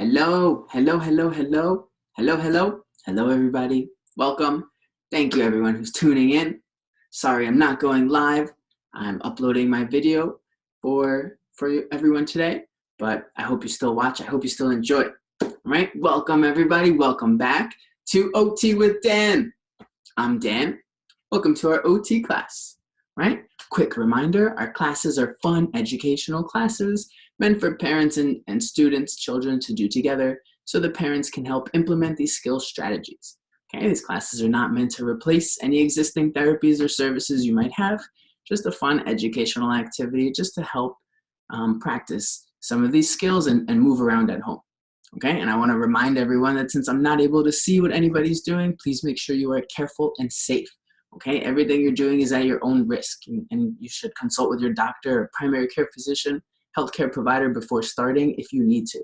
Hello, hello, hello, hello, hello, hello, hello, everybody. Welcome. Thank you, everyone who's tuning in. Sorry, I'm not going live. I'm uploading my video for everyone today, but I hope you still watch. I hope you still enjoy. All right, welcome, everybody. Welcome back to OT with Dan. I'm Dan. Welcome to our OT class. Right? Quick reminder, our classes are fun, educational classes meant for parents and students, children to do together so the parents can help implement these skill strategies. Okay, these classes are not meant to replace any existing therapies or services you might have, just a fun educational activity just to help practice some of these skills and move around at home. Okay, and I want to remind everyone that since I'm not able to see what anybody's doing, please make sure you are careful and safe. Okay, everything you're doing is at your own risk, and you should consult with your doctor or primary care physician, healthcare provider before starting if you need to.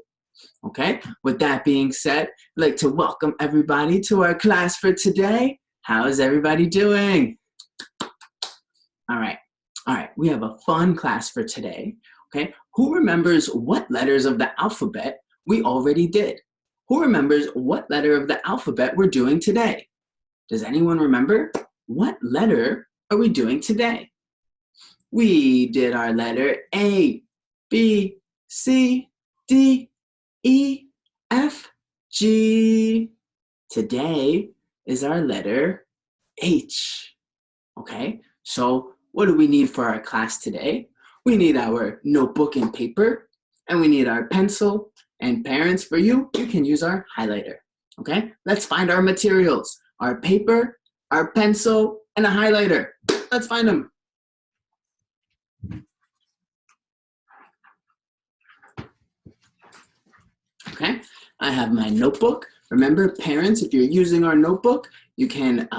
Okay, with that being said, I'd like to welcome everybody to our class for today. How's everybody doing? All right, we have a fun class for today. Okay, who remembers what letters of the alphabet we already did? Who remembers what letter of the alphabet we're doing today? Does anyone remember? What letter are we doing today? We did our letter A, B, C, D, E, F, G. Today is our letter H. Okay, so what do we need for our class today? We need our notebook and paper, and we need our pencil, and parents, for you, you can use our highlighter. Okay, let's find our materials, our paper, our pencil, and a highlighter. Let's find them. Okay, I have my notebook. Remember, parents, if you're using our notebook, you can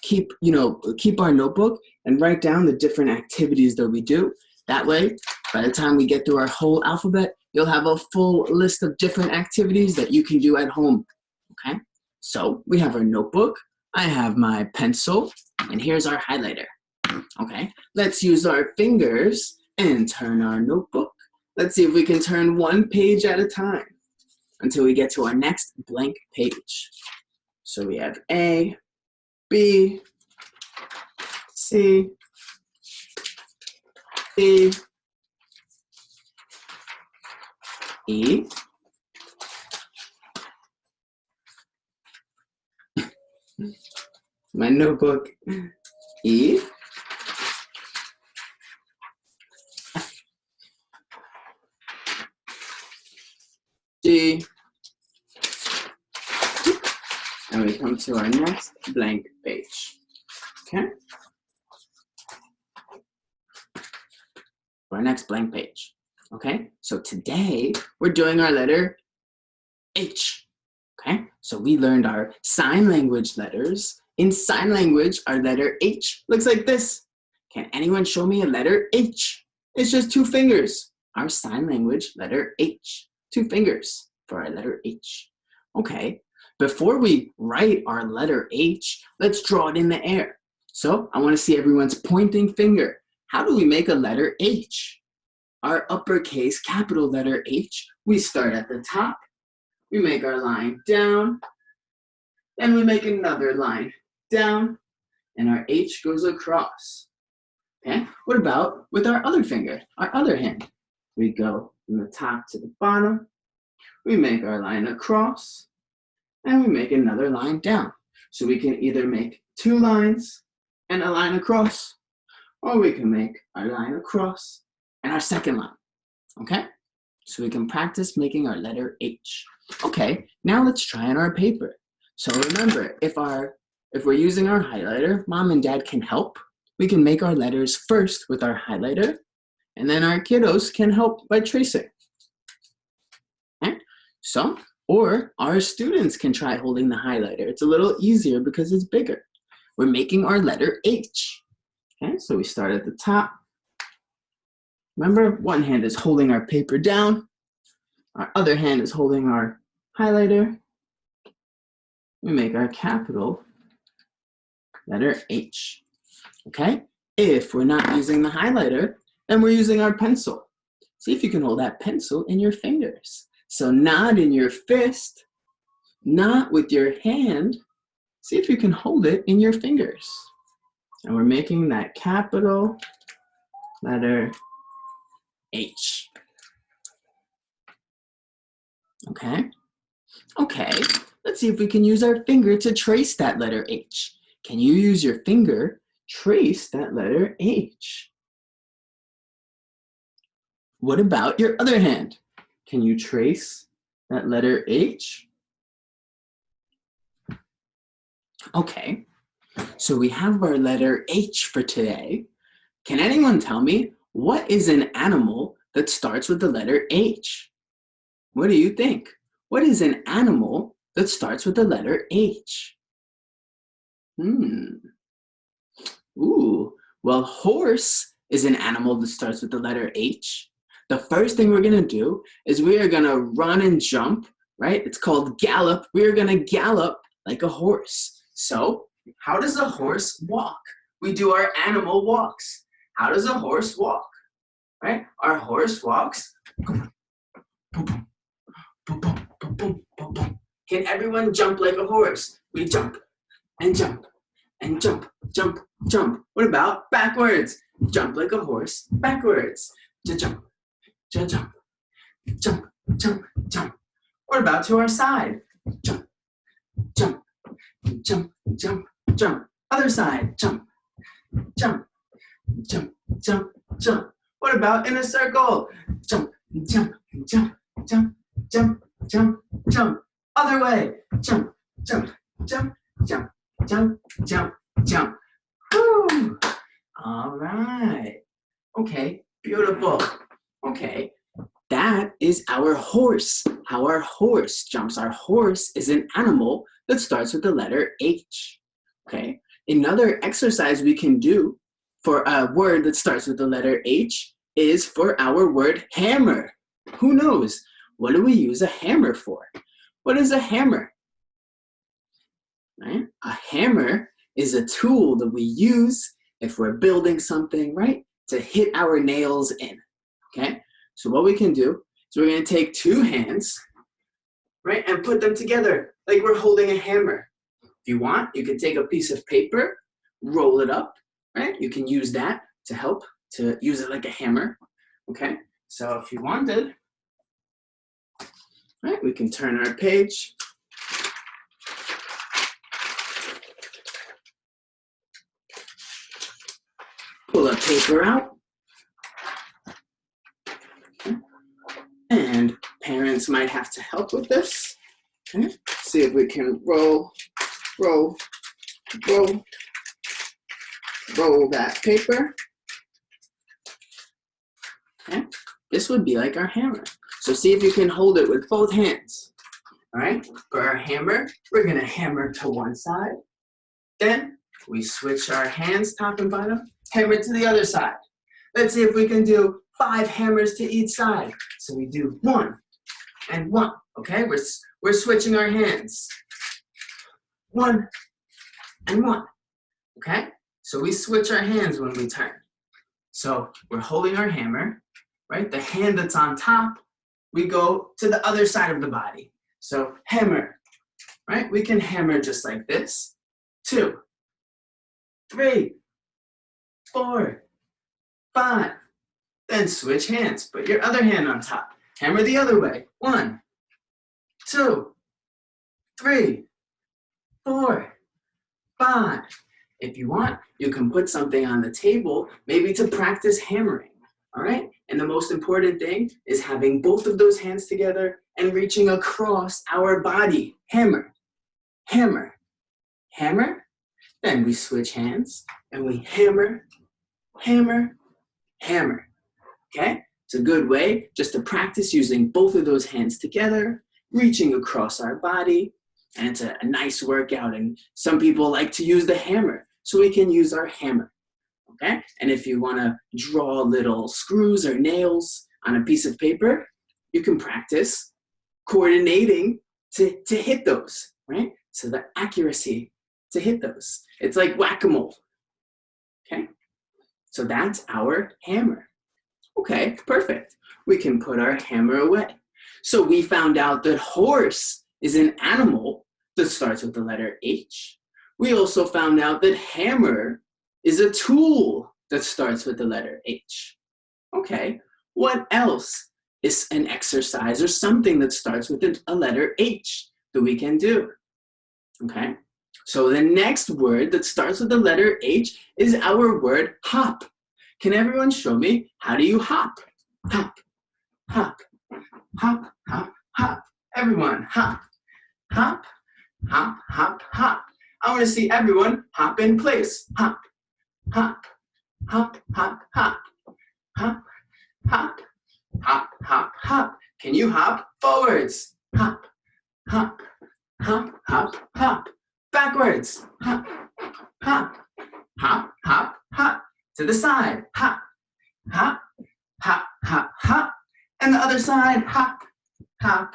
keep our notebook and write down the different activities that we do. That way, by the time we get through our whole alphabet, you'll have a full list of different activities that you can do at home. Okay, so we have our notebook. I have my pencil, and here's our highlighter. Okay, let's use our fingers and turn our notebook. Let's see if we can turn one page at a time until we get to our next blank page. So we have A, B, C, D, E, my notebook, E, D, and we come to our next blank page. Okay? Our next blank page. Okay? So today we're doing our letter H. Okay? So we learned our sign language letters. In sign language, our letter H looks like this. Can anyone show me a letter H? It's just two fingers. Our sign language letter H. Two fingers for our letter H. Okay, before we write our letter H, let's draw it in the air. So I want to see everyone's pointing finger. How do we make a letter H? Our uppercase capital letter H, we start at the top. We make our line down, then we make another line down, and our H goes across. Okay, what about with our other finger, our other hand? We go from the top to the bottom, we make our line across, and we make another line down. So we can either make two lines and a line across, or we can make our line across and our second line. Okay, so we can practice making our letter H. Okay, now let's try on our paper. So remember, if we're using our highlighter, mom and dad can help. We can make our letters first with our highlighter, and then our kiddos can help by tracing. Okay? So, or our students can try holding the highlighter. It's a little easier because it's bigger. We're making our letter H. Okay, so we start at the top. Remember, one hand is holding our paper down. Our other hand is holding our highlighter. We make our capital letter H. Okay? If we're not using the highlighter, then we're using our pencil. See if you can hold that pencil in your fingers. So not in your fist, not with your hand. See if you can hold it in your fingers. And we're making that capital letter H. Okay? Okay, let's see if we can use our finger to trace that letter H. Can you use your finger, trace that letter H? What about your other hand? Can you trace that letter H? Okay, so we have our letter H for today. Can anyone tell me what is an animal that starts with the letter H? What do you think? What is an animal that starts with the letter H? Ooh, well, horse is an animal that starts with the letter H. The first thing we're gonna do is we are gonna run and jump, right? It's called gallop. We are gonna gallop like a horse. So, how does a horse walk? We do our animal walks. How does a horse walk? Right? Our horse walks. Can everyone jump like a horse? We jump and jump and jump, jump, jump. What about backwards? Jump like a horse, backwards. Jump, jump, jump, jump, jump. What about to our side? Jump, jump, jump, jump, jump. Other side, jump, jump, jump, jump, jump. What about in a circle? Jump, jump, jump, jump, jump, jump, jump. Other way, jump, jump, jump, jump, jump, jump, jump. Woo! All right. Okay, beautiful. Okay, that is our horse. How our horse jumps. Our horse is an animal that starts with the letter H. Okay, another exercise we can do for a word that starts with the letter H is for our word hammer. Who knows? What do we use a hammer for? What is a hammer? Right? A hammer is a tool that we use if we're building something, right? To hit our nails in, okay? So what we can do is we're gonna take two hands, right? And put them together like we're holding a hammer. If you want, you can take a piece of paper, roll it up, right? You can use that to help to use it like a hammer, okay? So if you wanted, right, we can turn our page. Pull a paper out. Okay. And parents might have to help with this. Okay. See if we can roll that paper. Okay. This would be like our hammer. So see if you can hold it with both hands. All right, for our hammer, we're gonna hammer to one side. Then we switch our hands top and bottom, hammer to the other side. Let's see if we can do 5 hammers to each side. So we do 1 and 1, okay? We're switching our hands. 1 and 1, okay? So we switch our hands when we turn. So we're holding our hammer, right? The hand that's on top, we go to the other side of the body. So hammer, right? We can hammer just like this. 2, 3, 4, 5. Then switch hands. Put your other hand on top. Hammer the other way. 1, 2, 3, 4, 5. If you want, you can put something on the table, maybe to practice hammering. All right? And the most important thing is having both of those hands together and reaching across our body. Hammer, hammer, hammer. Then we switch hands and we hammer, hammer, hammer. Okay? It's a good way just to practice using both of those hands together, reaching across our body. And it's a nice workout. And some people like to use the hammer, so we can use our hammer. Okay? And if you want to draw little screws or nails on a piece of paper, you can practice coordinating to hit those, right? So the accuracy to hit those. It's like whack-a-mole. Okay? So that's our hammer. Okay, perfect. We can put our hammer away. So we found out that horse is an animal that starts with the letter H. We also found out that hammer is a tool that starts with the letter H. Okay, what else is an exercise or something that starts with a letter H that we can do? Okay, so the next word that starts with the letter H is our word hop. Can everyone show me, how do you hop? Hop, hop, hop, hop, hop. Everyone, hop, hop, hop, hop, hop. I want to see everyone hop in place. Hop, hop, hop, hop, hop, hop, hop, hop, hop, hop. Can you hop forwards? Hop, hop, hop, hop, hop. Backwards. Hop, hop, hop, hop, hop. To the side. Hop, hop, hop, hop, hop. And the other side. Hop, hop,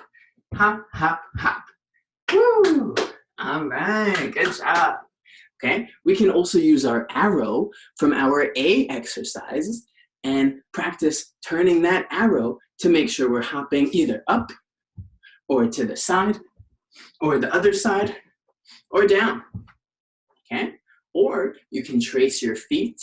hop, hop, hop. Woo! All right, good job. Okay, we can also use our arrow from our A exercises and practice turning that arrow to make sure we're hopping either up or to the side or the other side or down. Okay, or you can trace your feet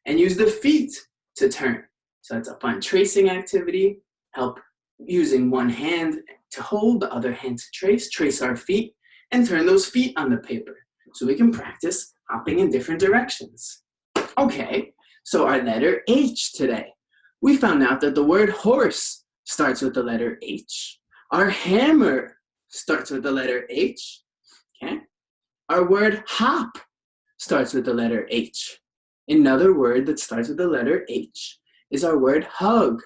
and use the feet to turn. So that's a fun tracing activity. Help using one hand to hold, the other hand to trace our feet, and turn those feet on the paper so we can practice hopping in different directions. Okay, so our letter H today. We found out that the word horse starts with the letter H. Our hammer starts with the letter H. Okay, our word hop starts with the letter H. Another word that starts with the letter H is our word hug.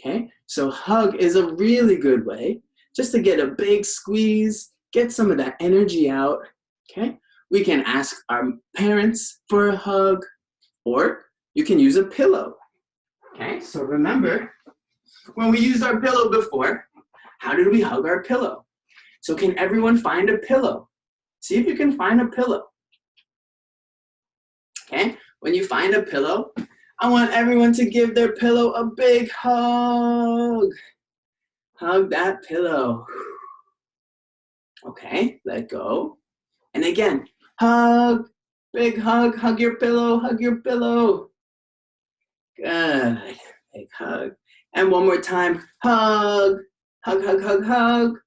Okay, so hug is a really good way just to get a big squeeze, get some of that energy out. Okay, we can ask our parents for a hug, or you can use a pillow. Okay, so remember, when we used our pillow before, how did we hug our pillow? So can everyone find a pillow? See if you can find a pillow. Okay, when you find a pillow, I want everyone to give their pillow a big hug. Hug that pillow. Okay, let go. And again, hug, big hug, hug your pillow, hug your pillow. Good, big hug. And one more time, hug, hug, hug, hug, hug.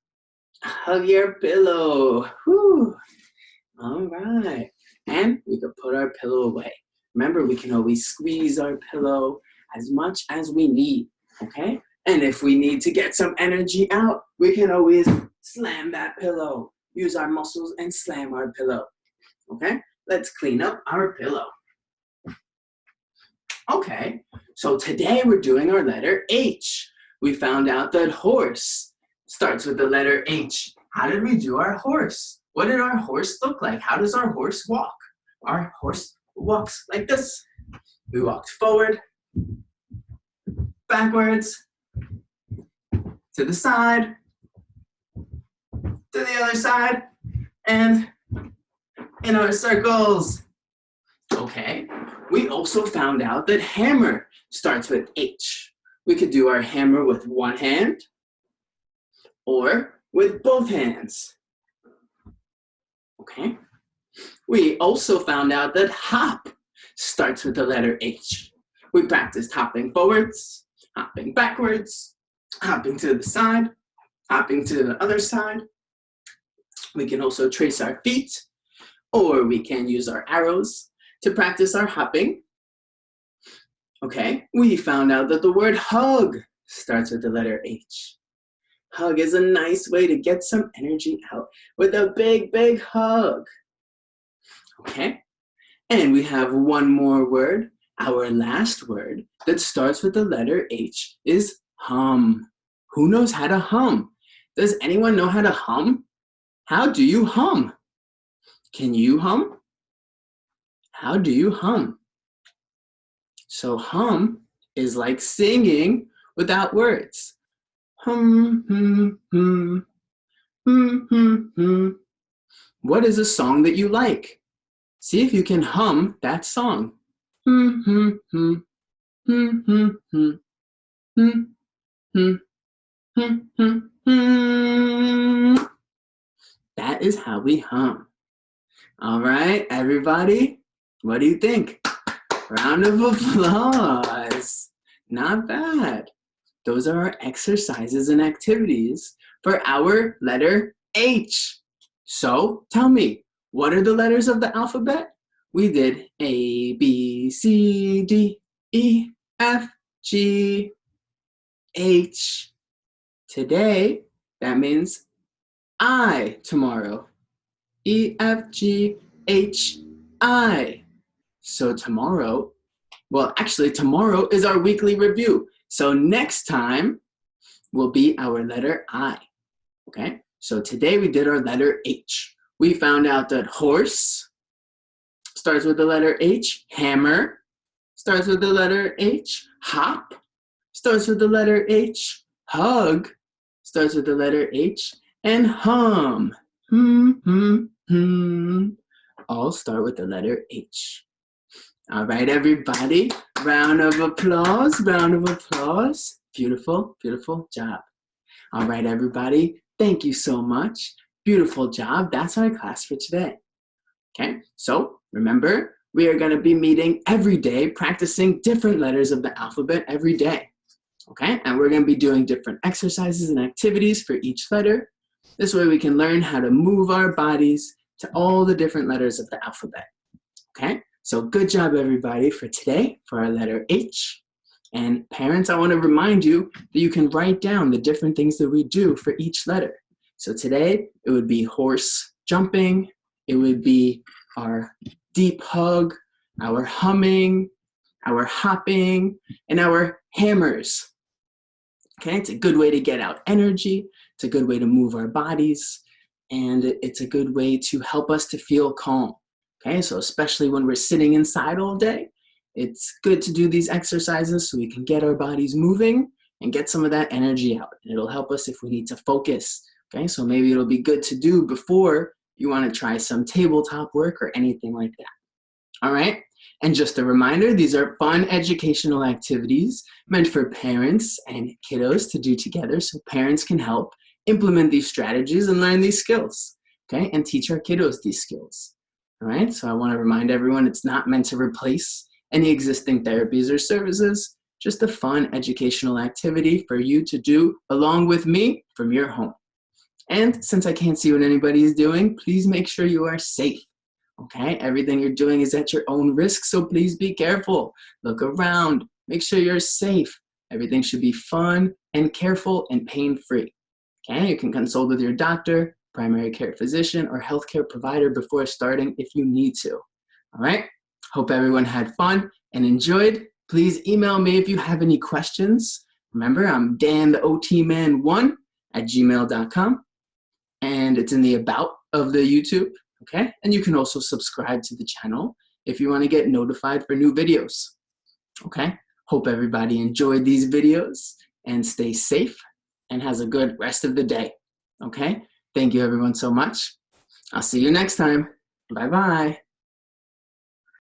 Hug your pillow. Whew. All right. And we can put our pillow away. Remember, we can always squeeze our pillow as much as we need, okay? And if we need to get some energy out, we can always slam that pillow. Use our muscles and slam our pillow, okay? Let's clean up our pillow. Okay, so today we're doing our letter H. We found out that horse starts with the letter H. How did we do our horse? What did our horse look like? How does our horse walk? Our horse walks like this. We walked forward, backwards, to the side, to the other side, and in our circles. Okay, we also found out that hammer starts with H. We could do our hammer with one hand or with both hands. Okay, we also found out that hop starts with the letter H. We practiced hopping forwards, hopping backwards, hopping to the side, hopping to the other side. We can also trace our feet, or we can use our arrows to practice our hopping. Okay, we found out that the word hug starts with the letter H. Hug is a nice way to get some energy out with a big, big hug. Okay, and we have one more word. Our last word that starts with the letter H is hum. Who knows how to hum? Does anyone know how to hum? How do you hum? Can you hum? How do you hum? So hum is like singing without words. Hum, hum, hum, hum, hum, hum. What is a song that you like? See if you can hum that song. Hum, hum, hum, hum, hum, hum, hum, hum. That is how we hum. All right, everybody, what do you think? Round of applause. Not bad. Those are our exercises and activities for our letter H. So tell me, what are the letters of the alphabet? We did A, B, C, D, E, F, G, H. Today, that means I tomorrow. E, F, G, H, I. So tomorrow, well, actually, tomorrow is our weekly review. So next time will be our letter I. Okay? So today we did our letter H. We found out that horse starts with the letter H. Hammer starts with the letter H. Hop starts with the letter H. Hug starts with the letter H. And hum, all start with the letter H. All right, everybody, round of applause, round of applause. Beautiful, beautiful job. All right, everybody, thank you so much. Beautiful job. That's our class for today. Okay, so remember, we are going to be meeting every day, practicing different letters of the alphabet every day. Okay, and we're going to be doing different exercises and activities for each letter. This way we can learn how to move our bodies to all the different letters of the alphabet. Okay, so good job, everybody, for today, for our letter H. And parents, I want to remind you that you can write down the different things that we do for each letter. So today, it would be horse jumping, it would be our deep hug, our humming, our hopping, and our hammers. Okay, it's a good way to get out energy, it's a good way to move our bodies, and it's a good way to help us to feel calm. Okay, so especially when we're sitting inside all day, it's good to do these exercises so we can get our bodies moving and get some of that energy out. And it'll help us if we need to focus. Okay, so maybe it'll be good to do before you want to try some tabletop work or anything like that. All right, and just a reminder, these are fun educational activities meant for parents and kiddos to do together so parents can help implement these strategies and learn these skills, okay, and teach our kiddos these skills. All right, so I want to remind everyone it's not meant to replace any existing therapies or services, just a fun educational activity for you to do along with me from your home. And since I can't see what anybody is doing, please make sure you are safe. Okay, everything you're doing is at your own risk, so please be careful. Look around, make sure you're safe. Everything should be fun and careful and pain-free. Okay, you can consult with your doctor, primary care physician, or healthcare provider before starting if you need to. All right, hope everyone had fun and enjoyed. Please email me if you have any questions. Remember, I'm dantheotman1@gmail.com, and it's in the about of the YouTube. Okay, and you can also subscribe to the channel if you want to get notified for new videos. Okay, hope everybody enjoyed these videos and stay safe and has a good rest of the day. Okay, thank you everyone so much. I'll see you next time. Bye-bye.